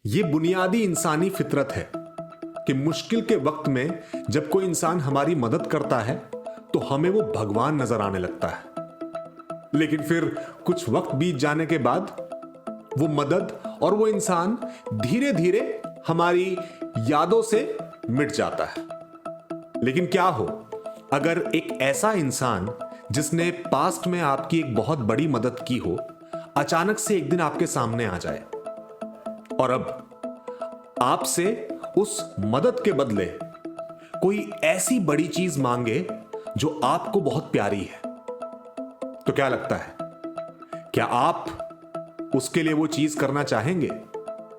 ये बुनियादी इंसानी फितरत है कि मुश्किल के वक्त में जब कोई इंसान हमारी मदद करता है तो हमें वो भगवान नजर आने लगता है। लेकिन फिर कुछ वक्त बीत जाने के बाद वो मदद और वो इंसान धीरे धीरे हमारी यादों से मिट जाता है। लेकिन क्या हो अगर एक ऐसा इंसान जिसने पास्ट में आपकी एक बहुत बड़ी मदद की हो अचानक से एक दिन आपके सामने आ जाए और अब आपसे उस मदद के बदले कोई ऐसी बड़ी चीज मांगे जो आपको बहुत प्यारी है, तो क्या लगता है? क्या आप उसके लिए वो चीज करना चाहेंगे?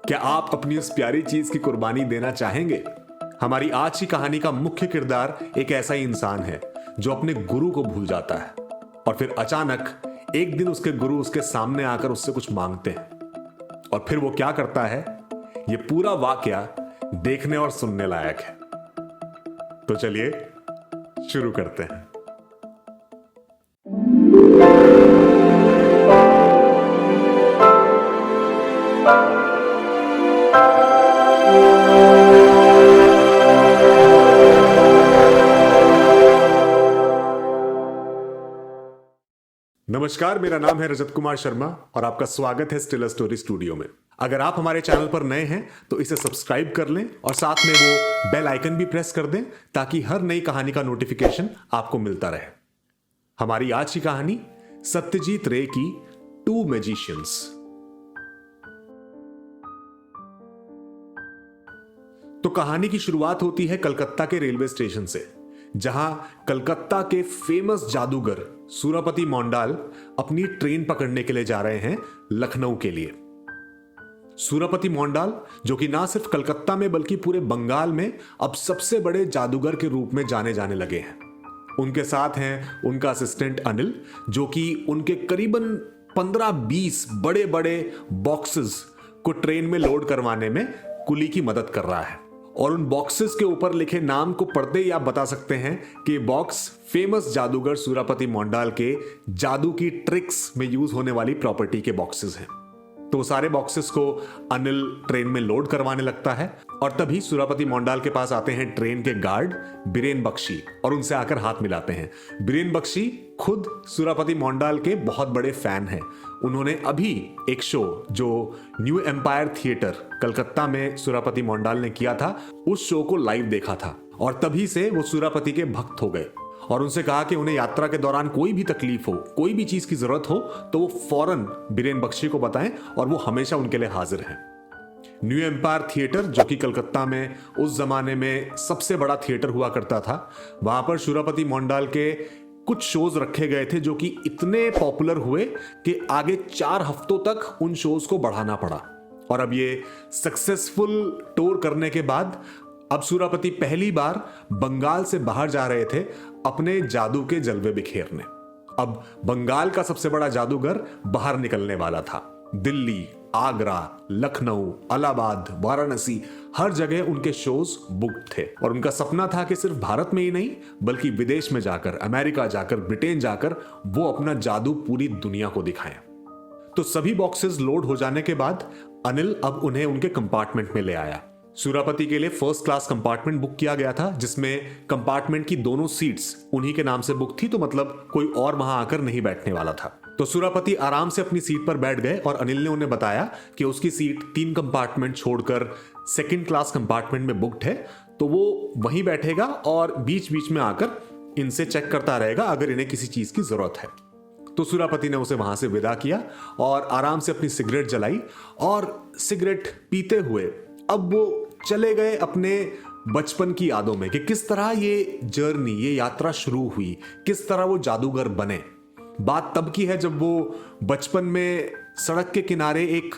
क्या आप अपनी उस प्यारी चीज की कुर्बानी देना चाहेंगे? हमारी आज की कहानी का मुख्य किरदार एक ऐसा ही इंसान है जो अपने गुरु को भूल जाता है और फिर अचानक एक दिन उसके गुरु उसके सामने आकर उससे कुछ मांगते हैं और फिर वो क्या करता है, ये पूरा वाकया देखने और सुनने लायक है। तो चलिए शुरू करते हैं। नमस्कार, मेरा नाम है रजत कुमार शर्मा और आपका स्वागत है स्टिल अ स्टोरी स्टूडियो में। अगर आप हमारे चैनल पर नए हैं तो इसे सब्सक्राइब कर लें और साथ में वो बेल आइकन भी प्रेस कर दें ताकि हर नई कहानी का नोटिफिकेशन आपको मिलता रहे। हमारी आज की कहानी सत्यजीत रे की टू मैजिशियंस। तो कहानी की शुरुआत होती है कलकत्ता के रेलवे स्टेशन से, जहां कलकत्ता के फेमस जादूगर सूरापति मोंडाल अपनी ट्रेन पकड़ने के लिए जा रहे हैं लखनऊ के लिए। सूरापति मोंडाल जो कि ना सिर्फ कलकत्ता में बल्कि पूरे बंगाल में अब सबसे बड़े जादूगर के रूप में जाने जाने लगे हैं। उनके साथ हैं उनका असिस्टेंट अनिल, जो कि उनके करीबन 15-20 बड़े बड़े बॉक्सेस को ट्रेन में लोड करवाने में कुली की मदद कर रहा है। और उन बॉक्सेस के ऊपर लिखे नाम को पढ़ते ही आप बता सकते हैं कि बॉक्स फेमस जादूगर सूरापति मोंडाल के जादू की ट्रिक्स में यूज होने वाली प्रॉपर्टी के बॉक्सेस हैं। तो सारे बॉक्सेस को अनिल ट्रेन में लोड करवाने लगता है और तभी सूरापति मोंडाल के पास आते हैं ट्रेन के गार्ड बीरेन बख्शी और उनसे आकर हाथ मिलाते हैं। बीरेन बख्शी खुद सूरापति मोंडाल के बहुत बड़े फैन हैं। उन्होंने अभी एक शो जो न्यू एम्पायर थिएटर कलकत्ता में सूरापति मोंडाल ने किया था, उस शो को लाइव देखा था और तभी से वो सूरापति के भक्त हो गए और उनसे कहा कि उन्हें यात्रा के दौरान कोई भी तकलीफ हो, कोई भी चीज की जरूरत हो तो वो फौरन बीरेन बख्शी को बताएं और वो हमेशा उनके लिए हाजिर हैं। न्यू एम्पायर थिएटर जो कि कलकत्ता में उस जमाने में सबसे बड़ा थिएटर हुआ करता था, वहां पर सूरापति मोंडाल के कुछ शोज रखे गए थे जो कि इतने पॉपुलर हुए कि आगे 4 हफ्तों तक उन शोज को बढ़ाना पड़ा। और अब ये सक्सेसफुल टूर करने के बाद अब सूरापति पहली बार बंगाल से बाहर जा रहे थे अपने जादू के जलवे बिखेरने। अब बंगाल का सबसे बड़ा जादूगर बाहर निकलने वाला था। दिल्ली, आगरा, लखनऊ, इलाहाबाद, वाराणसी, हर जगह उनके शोज बुक्ड थे और उनका सपना था कि सिर्फ भारत में ही नहीं बल्कि विदेश में जाकर, अमेरिका जाकर, ब्रिटेन जाकर वो अपना जादू पूरी दुनिया को दिखाएं। तो सभी बॉक्सेस लोड हो जाने के बाद अनिल अब उन्हें उनके कंपार्टमेंट में ले आया। सूरापति के लिए फर्स्ट क्लास कंपार्टमेंट बुक किया गया था जिसमें कंपार्टमेंट की दोनों सीट्स उन्हीं के नाम से बुक थी, तो मतलब कोई और वहां आकर नहीं बैठने वाला था। तो सूरापति आराम से अपनी सीट पर बैठ गए और अनिल ने उन्हें बताया कि उसकी सीट 3 कंपार्टमेंट छोड़कर सेकंड क्लास कंपार्टमेंट में बुक्ड है, तो वो वहीं बैठेगा और बीच बीच में आकर इनसे चेक करता रहेगा अगर इन्हें किसी चीज की जरूरत है। तो सूरापति ने उसे वहां से विदा किया और आराम से अपनी सिगरेट जलाई और सिगरेट पीते हुए अब वो चले गए अपने बचपन की यादों में कि किस तरह ये जर्नी, ये यात्रा शुरू हुई, किस तरह वो जादूगर बने। बात तब की है जब वो बचपन में सड़क के किनारे एक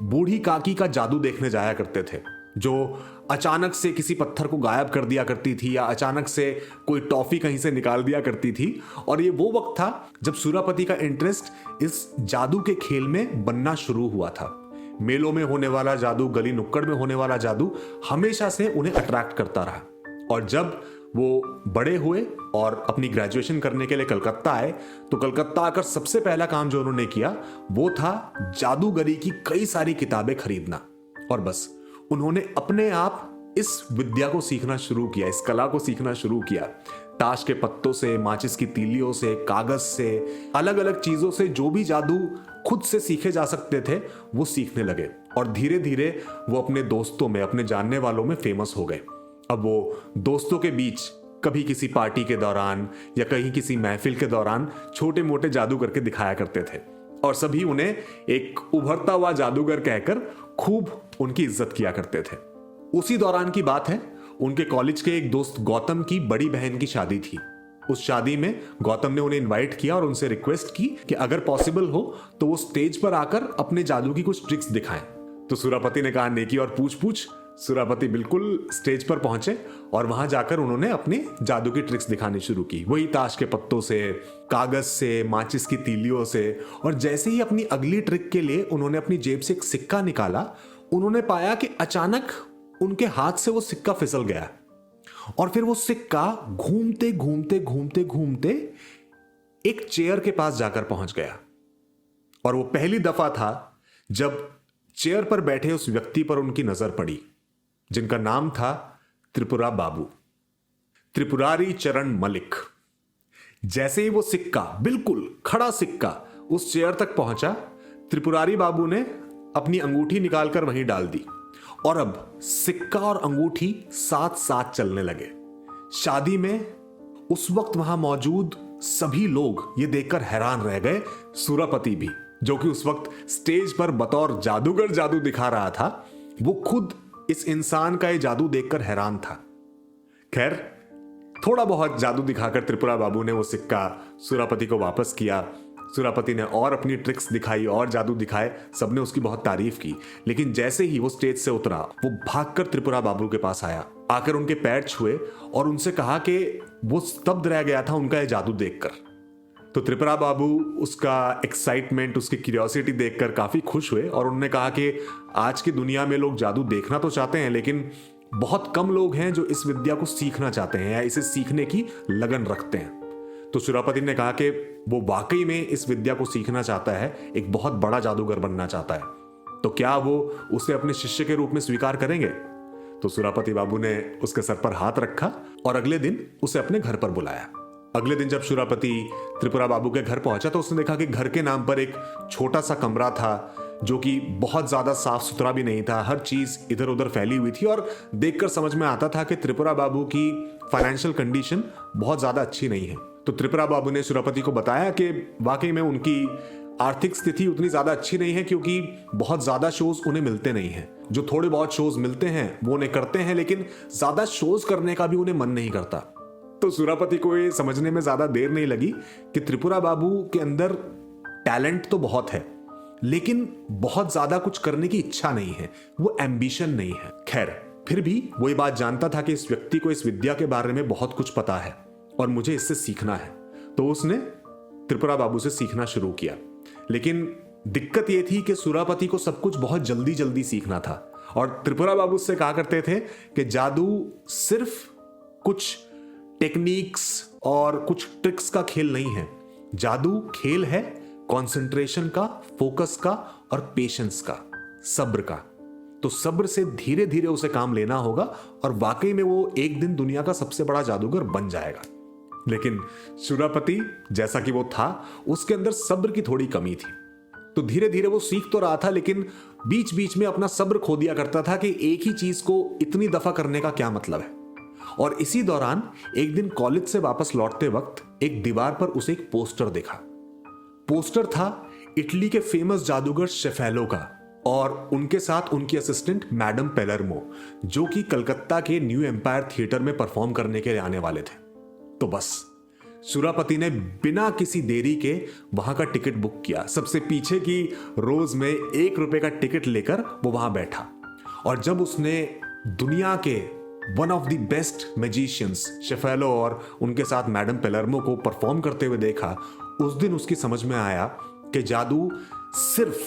बूढ़ी काकी का जादू देखने जाया करते थे, जो अचानक से किसी पत्थर को गायब कर दिया करती थी या अचानक से कोई टॉफी कहीं से निकाल दिया करती थी। और ये वो वक्त था जब सूरापति का इंटरेस्ट इस जादू के खेल में बनना शुरू हुआ था। मेलों में होने वाला जादू, गली नुक्कड़ में होने वाला जादू हमेशा से उन्हें अट्रैक्ट करता रहा। और जब वो बड़े हुए और अपनी ग्रेजुएशन करने के लिए कलकत्ता आए तो कलकत्ता आकर सबसे पहला काम जो उन्होंने किया वो था जादूगरी की कई सारी किताबें खरीदना। और बस उन्होंने अपने आप इस विद्या को सीखना शुरू किया, इस कला को सीखना शुरू किया। ताश के पत्तों से, माचिस की तीलियों से, कागज से, अलग अलग चीजों से जो भी जादू खुद से सीखे जा सकते थे वो सीखने लगे और धीरे धीरे वो अपने दोस्तों में, अपने जानने वालों में फेमस हो गए। अब वो दोस्तों के बीच कभी किसी पार्टी के दौरान या कहीं किसी महफिल के दौरान छोटे मोटे जादू करके दिखाया करते थे और सभी उन्हें एक उभरता हुआ जादूगर कहकर खूब उनकी इज्जत किया करते थे। उसी दौरान की बात है, उनके कॉलेज के एक दोस्त गौतम की बड़ी बहन की शादी थी। उस शादी में गौतम ने उन्हें इनवाइट किया और उनसे रिक्वेस्ट की कि अगर पॉसिबल हो तो वो स्टेज पर आकर अपने जादू की कुछ ट्रिक्स दिखाएं। तो सुरापति ने कहा नेकी और पूछ पूछ। सुरापति बिल्कुल स्टेज पर पहुंचे और वहां जाकर उन्होंने अपने जादू की ट्रिक्स दिखानी शुरू की, वही ताश के पत्तों से, कागज से, माचिस की तीलियों से। और जैसे ही अपनी अगली ट्रिक के लिए उन्होंने अपनी जेब से एक सिक्का निकाला, उन्होंने पाया कि अचानक उनके हाथ से वो सिक्का फिसल गया और फिर वो सिक्का घूमते घूमते घूमते घूमते एक चेयर के पास जाकर पहुंच गया। और वो पहली दफा था जब चेयर पर बैठे उस व्यक्ति पर उनकी नजर पड़ी, जिनका नाम था त्रिपुरा बाबू, त्रिपुरारी चरण मलिक। जैसे ही वो सिक्का, बिल्कुल खड़ा सिक्का, उस चेयर तक पहुंचा, त्रिपुरारी बाबू ने अपनी अंगूठी निकालकर वहीं डाल दी और अब सिक्का और अंगूठी साथ साथ चलने लगे। शादी में उस वक्त वहां मौजूद सभी लोग ये देखकर हैरान रह गए, सुरापति भी, जो कि उस वक्त स्टेज पर बतौर जादूगर जादू दिखा रहा था, वो खुद इस इंसान का ये जादू देखकर हैरान था। खैर, थोड़ा बहुत जादू दिखाकर त्रिपुरा बाबू ने वो सिक्का सुरापति को वापस किया। सुरापति ने और अपनी ट्रिक्स दिखाई और जादू दिखाए, सबने उसकी बहुत तारीफ की। लेकिन जैसे ही वो स्टेज से उतरा, वो भागकर त्रिपुरा बाबू के पास आया, आकर उनके पैर छुए और उनसे कहा कि वो स्तब्ध रह गया था उनका ये जादू देखकर। तो त्रिपुरा बाबू उसका एक्साइटमेंट, उसकी क्यूरियोसिटी देखकर काफी खुश हुए और उन्होंने कहा कि आज की दुनिया में लोग जादू देखना तो चाहते हैं, लेकिन बहुत कम लोग हैं जो इस विद्या को सीखना चाहते हैं या इसे सीखने की लगन रखते हैं। तो सुरापति ने कहा कि वो वाकई में इस विद्या को सीखना चाहता है, एक बहुत बड़ा जादूगर बनना चाहता है, तो क्या वो उसे अपने शिष्य के रूप में स्वीकार करेंगे? तो सुरापति बाबू ने उसके सर पर हाथ रखा और अगले दिन उसे अपने घर पर बुलाया। अगले दिन जब सुरापति त्रिपुरा बाबू के घर पहुंचा तो उसने देखा कि घर के नाम पर एक छोटा सा कमरा था, जो कि बहुत ज्यादा साफ सुथरा भी नहीं था, हर चीज इधर उधर फैली हुई थी और देखकर समझ में आता था कि त्रिपुरा बाबू की फाइनेंशियल कंडीशन बहुत ज्यादा अच्छी नहीं है। तो त्रिपुरा बाबू ने सुरापति को बताया कि वाकई में उनकी आर्थिक स्थिति उतनी ज्यादा अच्छी नहीं है, क्योंकि बहुत ज्यादा शोज उन्हें मिलते नहीं हैं। जो थोड़े बहुत शोज मिलते हैं वो उन्हें करते हैं, लेकिन ज्यादा शोज करने का भी उन्हें मन नहीं करता। तो सुरापति को ये समझने में ज्यादा देर नहीं लगी कि त्रिपुरा बाबू के अंदर टैलेंट तो बहुत है, लेकिन बहुत ज्यादा कुछ करने की इच्छा नहीं है, वो एम्बिशन नहीं है। खैर, फिर भी वो ये बात जानता था कि इस व्यक्ति को इस विद्या के बारे में बहुत कुछ पता है और मुझे इससे सीखना है। तो उसने त्रिपुरा बाबू से सीखना शुरू किया। लेकिन दिक्कत यह थी कि सुरापति को सब कुछ बहुत जल्दी जल्दी सीखना था और त्रिपुरा बाबू से कहा करते थे कि जादू सिर्फ कुछ टेक्निक्स और कुछ ट्रिक्स का खेल नहीं है, जादू खेल है कंसंट्रेशन का, फोकस का और पेशेंस का, सब्र का। तो सब्र से धीरे धीरे उसे काम लेना होगा और वाकई में वो एक दिन दुनिया का सबसे बड़ा जादूगर बन जाएगा। लेकिन सुरापति जैसा कि वो था, उसके अंदर सब्र की थोड़ी कमी थी। तो धीरे धीरे वो सीख तो रहा था, लेकिन बीच बीच में अपना सब्र खो दिया करता था कि एक ही चीज को इतनी दफा करने का क्या मतलब है। और इसी दौरान एक दिन कॉलेज से वापस लौटते वक्त एक दीवार पर उसे एक पोस्टर देखा। पोस्टर था इटली के फेमस जादूगर शेफेलो का और उनके साथ उनकी असिस्टेंट मैडम पेलर्मो, जो कि कलकत्ता के न्यू एम्पायर थिएटर में परफॉर्म करने के लिए आने वाले थे। तो बस सुरापति ने बिना किसी देरी के वहां का टिकट बुक किया। सबसे पीछे की रोज में 1 रुपए का टिकट लेकर वो वहां बैठा और जब उसने दुनिया के one of the best magicians शेफेलो और उनके साथ मैडम पेलर्मो को परफॉर्म करते हुए देखा, उस दिन उसकी समझ में आया कि जादू सिर्फ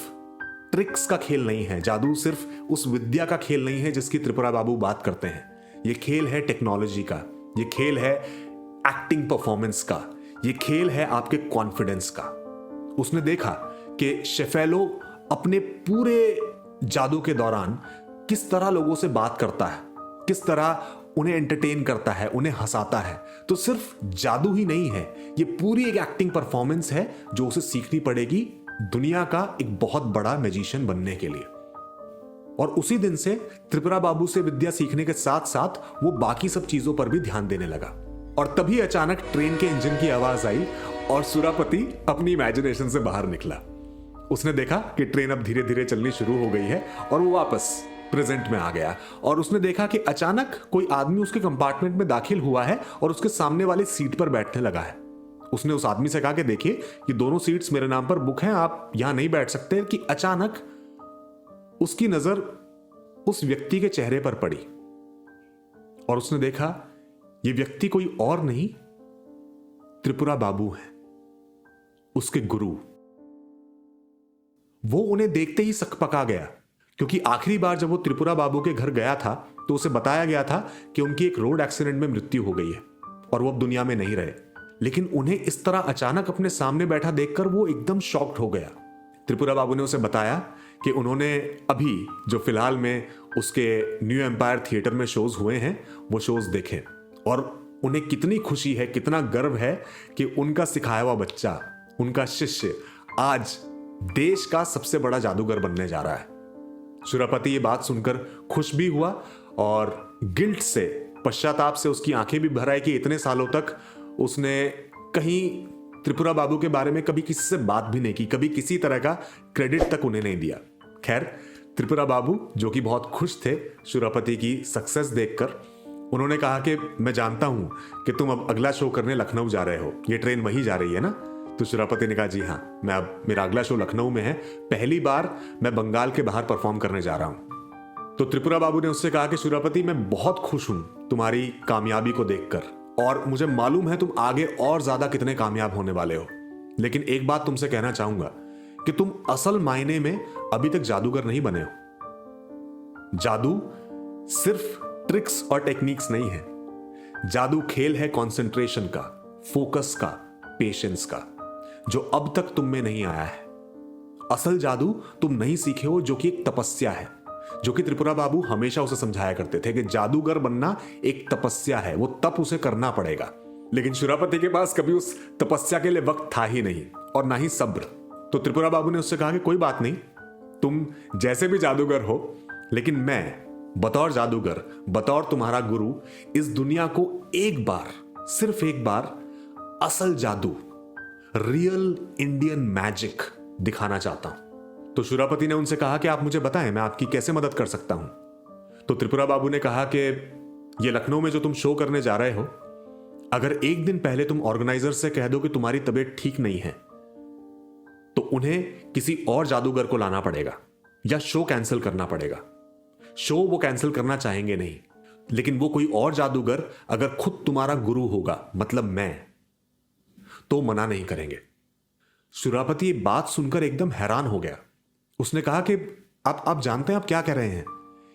ट्रिक्स का खेल नहीं है, जादू सिर्फ उस विद्या का खेल नहीं है जिसकी त्रिपुरा बाबू बात करते हैं। ये खेल है टेक्नोलॉजी का, ये खेल है एक्टिंग परफॉर्मेंस का, ये खेल है आपके कॉन्फिडेंस का। उसने देखा कि शेफेलो अपने पूरे जादू के दौरान किस तरह लोगों से बात करता है, किस तरह उन्हें एंटरटेन करता है, उन्हें हंसाता है। तो सिर्फ जादू ही नहीं है, ये पूरी एक एक्टिंग परफॉर्मेंस है जो उसे सीखनी पड़ेगी दुनिया का एक बहुत बड़ा मैजिशियन बनने के लिए। और उसी दिन से त्रिपुरा बाबू से विद्या सीखने के साथ साथ वो बाकी सब चीजों पर भी ध्यान देने लगा। और तभी अचानक ट्रेन के इंजन की आवाज आई और सुरापति अपनी इमेजिनेशन से बाहर निकला। उसने देखा कि ट्रेन अब धीरे धीरे चलनी शुरू हो गई है और वो वापस प्रेजेंट में आ गया। और उसने देखा कि अचानक कोई आदमी उसके कंपार्टमेंट में दाखिल हुआ है और उसके सामने वाली सीट पर बैठने लगा है। उसने उस आदमी से कहा कि देखिए, ये दोनों सीट्स मेरे नाम पर बुक हैं, आप यहां नहीं बैठ सकते। कि अचानक उसकी नजर उस व्यक्ति के चेहरे पर पड़ी और उसने देखा ये व्यक्ति कोई और नहीं, त्रिपुरा बाबू हैं, उसके गुरु। वो उन्हें देखते ही सकपका गया, क्योंकि आखिरी बार जब वो त्रिपुरा बाबू के घर गया था तो उसे बताया गया था कि उनकी एक रोड एक्सीडेंट में मृत्यु हो गई है और वो अब दुनिया में नहीं रहे। लेकिन उन्हें इस तरह अचानक अपने सामने बैठा देखकर वो एकदम शॉक्ड हो गया। त्रिपुरा बाबू ने उसे बताया कि उन्होंने अभी जो फिलहाल में उसके न्यू एम्पायर थिएटर में शोज हुए हैं वो शोज देखे और उन्हें कितनी खुशी है, कितना गर्व है कि उनका सिखाया हुआ बच्चा, उनका शिष्य आज देश का सबसे बड़ा जादूगर बनने जा रहा है। सुरापति ये बात सुनकर खुश भी हुआ और गिल्ट से, पश्चाताप से उसकी आंखें भी भर आई कि इतने सालों तक उसने कहीं त्रिपुरा बाबू के बारे में कभी किसी से बात भी नहीं की, कभी किसी तरह का क्रेडिट तक उन्हें नहीं दिया। खैर, त्रिपुरा बाबू जो कि बहुत खुश थे सुरापति की सक्सेस देखकर, उन्होंने कहा कि मैं जानता हूं कि तुम अब अगला शो करने लखनऊ जा रहे हो, ये ट्रेन वहीं जा रही है ना? तो सुरापति ने कहा जी हाँ, मैं अब मेरा अगला शो लखनऊ में है, पहली बार मैं बंगाल के बाहर परफॉर्म करने जा रहा हूं। तो त्रिपुरा बाबू ने उससे कहा कि सुरापति, मैं बहुत खुश हूं तुम्हारी कामयाबी को देखकर और मुझे मालूम है तुम आगे और ज्यादा कितने कामयाब होने वाले हो, लेकिन एक बात तुमसे कहना चाहूंगा कि तुम असल मायने में अभी तक जादूगर नहीं बने हो। जादू सिर्फ ट्रिक्स और टेक्निक्स नहीं है, जादू खेल है कंसंट्रेशन का, फोकस का, पेशेंस का, जो अब तक तुम में नहीं आया है। असल जादू तुम नहीं सीखे हो, जो कि एक तपस्या है, जो कि त्रिपुरा बाबू हमेशा उसे समझाया करते थे कि जादूगर बनना एक तपस्या है, वो तप उसे करना पड़ेगा। लेकिन सुरापति के पास कभी उस तपस्या के लिए वक्त था ही नहीं और ना ही सब्र। तो त्रिपुरा बाबू ने उससे कहा कि कोई बात नहीं, तुम जैसे भी जादूगर हो, लेकिन मैं बतौर जादूगर, बतौर तुम्हारा गुरु, इस दुनिया को एक बार, सिर्फ एक बार असल जादू, रियल इंडियन मैजिक दिखाना चाहता हूं। तो सुरापति ने उनसे कहा कि आप मुझे बताएं, मैं आपकी कैसे मदद कर सकता हूं। तो त्रिपुरा बाबू ने कहा कि ये लखनऊ में जो तुम शो करने जा रहे हो, अगर एक दिन पहले तुम ऑर्गेनाइजर से कह दो कि तुम्हारी तबीयत ठीक नहीं है, तो उन्हें किसी और जादूगर को लाना पड़ेगा या शो कैंसिल करना पड़ेगा। शो वो कैंसिल करना चाहेंगे नहीं, लेकिन वो कोई और जादूगर अगर खुद तुम्हारा गुरु होगा, मतलब मैं, तो मना नहीं करेंगे। सुरापति ये बात सुनकर एकदम हैरान हो गया। उसने कहा कि आप जानते हैं आप क्या कह रहे हैं?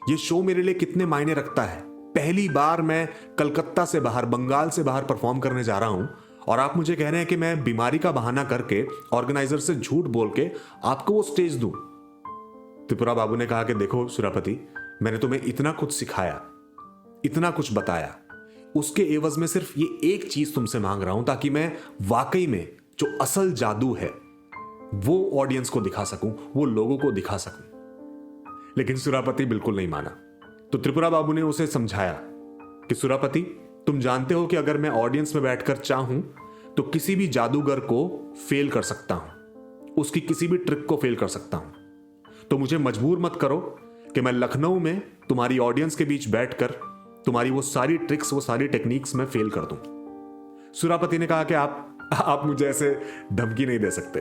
ये शो मेरे लिए कितने मायने रखता है। पहली बार मैं कलकत्ता से बाहर, बंगाल से बाहर परफॉर्म करने जा रहा हूं और आप मुझे कह रहे हैं कि मैं बीमारी का बहाना करके, ऑर्गेनाइजर से झूठ बोल के आपको वो स्टेज दूं। त्रिपुरा बाबू ने कहा कि देखो सुरापति, मैंने तुम्हें इतना कुछ सिखाया, इतना कुछ बताया, उसके एवज में सिर्फ ये एक चीज तुमसे मांग रहा हूं ताकि मैं वाकई में जो असल जादू है वो ऑडियंस को दिखा सकूं, वो लोगों को दिखा सकूं। लेकिन सुरापति बिल्कुल नहीं माना। तो त्रिपुरा बाबू ने उसे समझाया कि सुरापति, तुम जानते हो कि अगर मैं ऑडियंस में बैठकर चाहूं तो किसी भी जादूगर को फेल कर सकता हूं, उसकी किसी भी ट्रिक को फेल कर सकता हूं। तो मुझे मजबूर मत करो कि मैं लखनऊ में तुम्हारी ऑडियंस के बीच बैठकर तुम्हारी वो सारी ट्रिक्स, वो सारी टेक्निक्स में फेल कर दूं। सुरापति ने कहा कि आप मुझे ऐसे धमकी नहीं दे सकते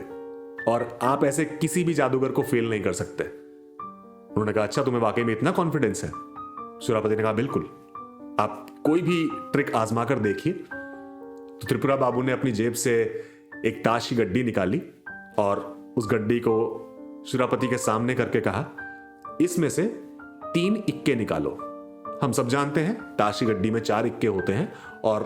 और आप ऐसे किसी भी जादूगर को फेल नहीं कर सकते। उन्होंने कहा अच्छा, तुम्हें वाकई में इतना कॉन्फिडेंस है? सुरापति ने कहा बिल्कुल, आप कोई भी ट्रिक आजमा कर देखिए। तो त्रिपुरा बाबू ने अपनी जेब से एक ताश की गड्डी निकाली और उस गड्डी को सुरापति के सामने करके कहा, इसमें से 3 इक्के निकालो। हम सब जानते हैं ताश की गड्डी में 4 इक्के होते हैं और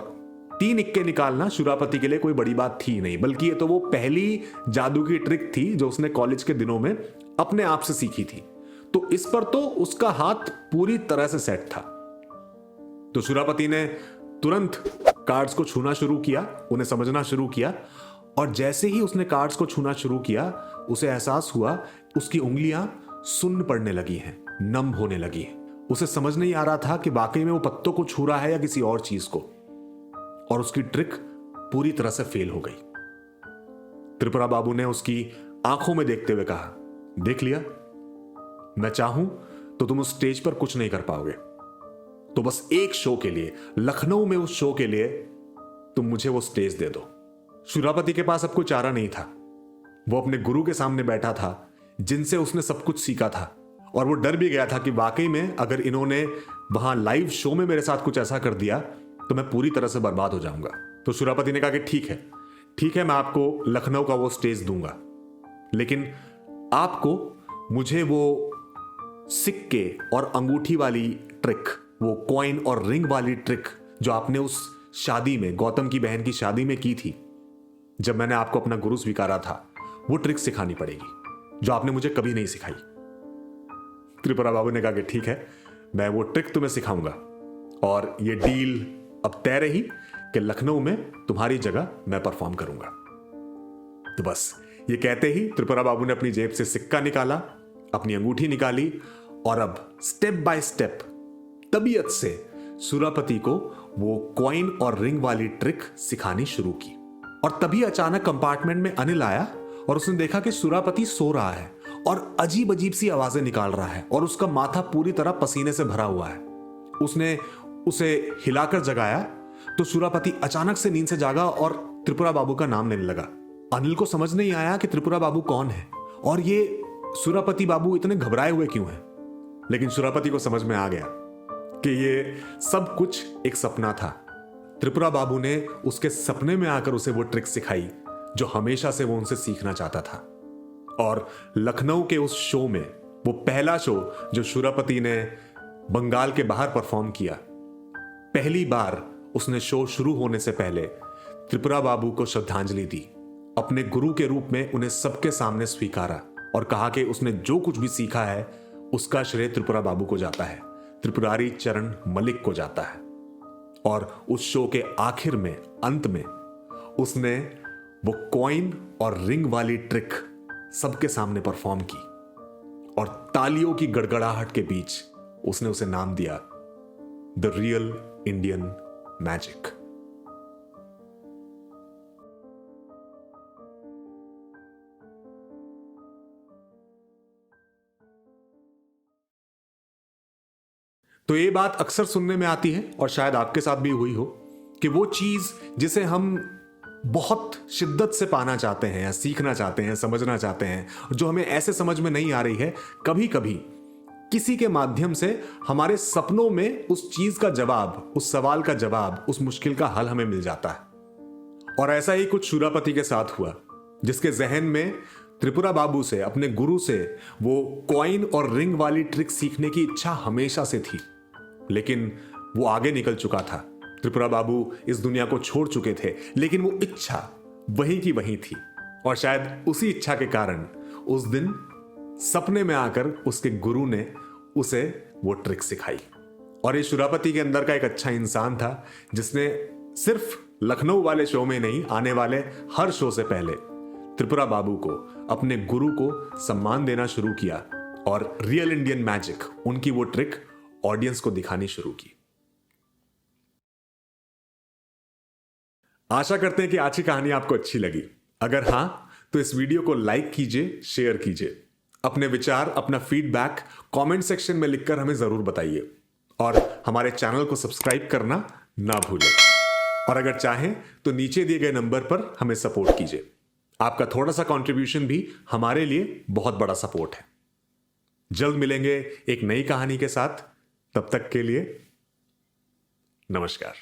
3 इक्के निकालना सुरापति के लिए कोई बड़ी बात थी नहीं, बल्कि ये तो वो पहली जादू की ट्रिक थी जो उसने कॉलेज के दिनों में अपने आप से सीखी थी। तो इस पर तो उसका हाथ पूरी तरह से सेट था। तो सुरापति ने तुरंत कार्ड्स को छूना शुरू किया, उन्हें समझना शुरू किया, और जैसे ही उसने कार्ड्स को छूना शुरू किया उसे एहसास हुआ उसकी उंगलियां सुन्न पड़ने लगी हैं, नम होने लगी हैं। उसे समझ नहीं आ रहा था कि वाकई में वो पत्तों को छू रहा है या किसी और चीज को, और उसकी ट्रिक पूरी तरह से फेल हो गई। त्रिपुरा बाबू ने उसकी आंखों में देखते हुए कहा, देख लिया, मैं चाहूं तो तुम उस स्टेज पर कुछ नहीं कर पाओगे, तो बस एक शो के लिए, लखनऊ में उस शो के लिए तुम मुझे वो स्टेज दे दो। सुरापति के पास अब कोई चारा नहीं था। वो अपने गुरु के सामने बैठा था जिनसे उसने सब कुछ सीखा था, और वो डर भी गया था कि वाकई में अगर इन्होंने वहां लाइव शो में मेरे साथ कुछ ऐसा कर दिया तो मैं पूरी तरह से बर्बाद हो जाऊंगा। तो सुरापति ने कहा कि ठीक है, मैं आपको लखनऊ का वो स्टेज दूंगा, लेकिन आपको मुझे वो सिक्के और अंगूठी वाली ट्रिक, वो कॉइन और रिंग वाली ट्रिक जो आपने उस शादी में, गौतम की बहन की शादी में की थी, जब मैंने आपको अपना गुरु स्वीकारा था, वो ट्रिक सिखानी पड़ेगी जो आपने मुझे कभी नहीं सिखाई। त्रिपुरा बाबू ने कहा कि ठीक है, मैं वो ट्रिक तुम्हें सिखाऊंगा, और ये डील अब तय रही कि लखनऊ में तुम्हारी जगह मैं परफॉर्म करूंगा। तो बस ये कहते ही त्रिपुरा बाबू ने अपनी जेब से सिक्का निकाला, अपनी अंगूठी निकाली, और अब स्टेप बाय स्टेप तबीयत से सुरापति को वो कॉइन और रिंग वाली ट्रिक सिखानी शुरू की। और तभी अचानक कंपार्टमेंट में अनिल आया और उसने देखा कि सुरापति सो रहा है और अजीब अजीब सी आवाजें निकाल रहा है, और उसका माथा पूरी तरह पसीने से भरा हुआ है। उसने उसे हिलाकर जगाया तो सुरापति अचानक से नींद से जागा और त्रिपुरा बाबू का नाम लेने लगा। अनिल को समझ नहीं आया कि त्रिपुरा बाबू कौन है और ये सुरापति बाबू इतने घबराए हुए क्यों हैं, लेकिन सुरापति को समझ में आ गया कि ये सब कुछ एक सपना था। त्रिपुरा बाबू ने उसके सपने में आकर उसे वो ट्रिक सिखाई जो हमेशा से वो उनसे सीखना चाहता था। और लखनऊ के उस शो में, वो पहला शो जो सुरापति ने बंगाल के बाहर परफॉर्म किया, पहली बार उसने शो शुरू होने से पहले त्रिपुरा बाबू को श्रद्धांजलि दी, अपने गुरु के रूप में उन्हें सबके सामने स्वीकारा और कहा कि उसने जो कुछ भी सीखा है उसका श्रेय त्रिपुरा बाबू को जाता है, त्रिपुरारी चरण मलिक को जाता है। और उस शो के आखिर में, अंत में, उसने वो कॉइन और रिंग वाली ट्रिक सबके सामने परफॉर्म की, और तालियों की गड़गड़ाहट के बीच उसने उसे नाम दिया द रियल इंडियन मैजिक। तो ये बात अक्सर सुनने में आती है, और शायद आपके साथ भी हुई हो, कि वो चीज जिसे हम बहुत शिद्दत से पाना चाहते हैं या सीखना चाहते हैं, समझना चाहते हैं, जो हमें ऐसे समझ में नहीं आ रही है, कभी कभी किसी के माध्यम से हमारे सपनों में उस चीज का जवाब, उस सवाल का जवाब, उस मुश्किल का हल हमें मिल जाता है। और ऐसा ही कुछ सुरापति के साथ हुआ, जिसके जहन में त्रिपुरा बाबू से, अपने गुरु से, वो कॉइन और रिंग वाली ट्रिक सीखने की इच्छा हमेशा से थी, लेकिन वो आगे निकल चुका था। त्रिपुरा बाबू इस दुनिया को छोड़ चुके थे, लेकिन वो इच्छा वहीं की वहीं थी, और शायद उसी इच्छा के कारण उस दिन सपने में आकर उसके गुरु ने उसे वो ट्रिक सिखाई। और ये सुरापति के अंदर का एक अच्छा इंसान था, जिसने सिर्फ लखनऊ वाले शो में नहीं, आने वाले हर शो से पहले त्रिपुरा बाबू को, अपने गुरु को सम्मान देना शुरू किया, और रियल इंडियन मैजिक, उनकी वो ट्रिक ऑडियंस को दिखानी शुरू की। आशा करते हैं कि आज की कहानी आपको अच्छी लगी। अगर हां, तो इस वीडियो को लाइक कीजिए, शेयर कीजिए। अपने विचार, अपना फीडबैक कमेंट सेक्शन में लिखकर हमें जरूर बताइए, और हमारे चैनल को सब्सक्राइब करना ना भूलें। और अगर चाहें तो नीचे दिए गए नंबर पर हमें सपोर्ट कीजिए। आपका थोड़ा सा कंट्रीब्यूशन भी हमारे लिए बहुत बड़ा सपोर्ट है। जल्द मिलेंगे एक नई कहानी के साथ, तब तक के लिए नमस्कार।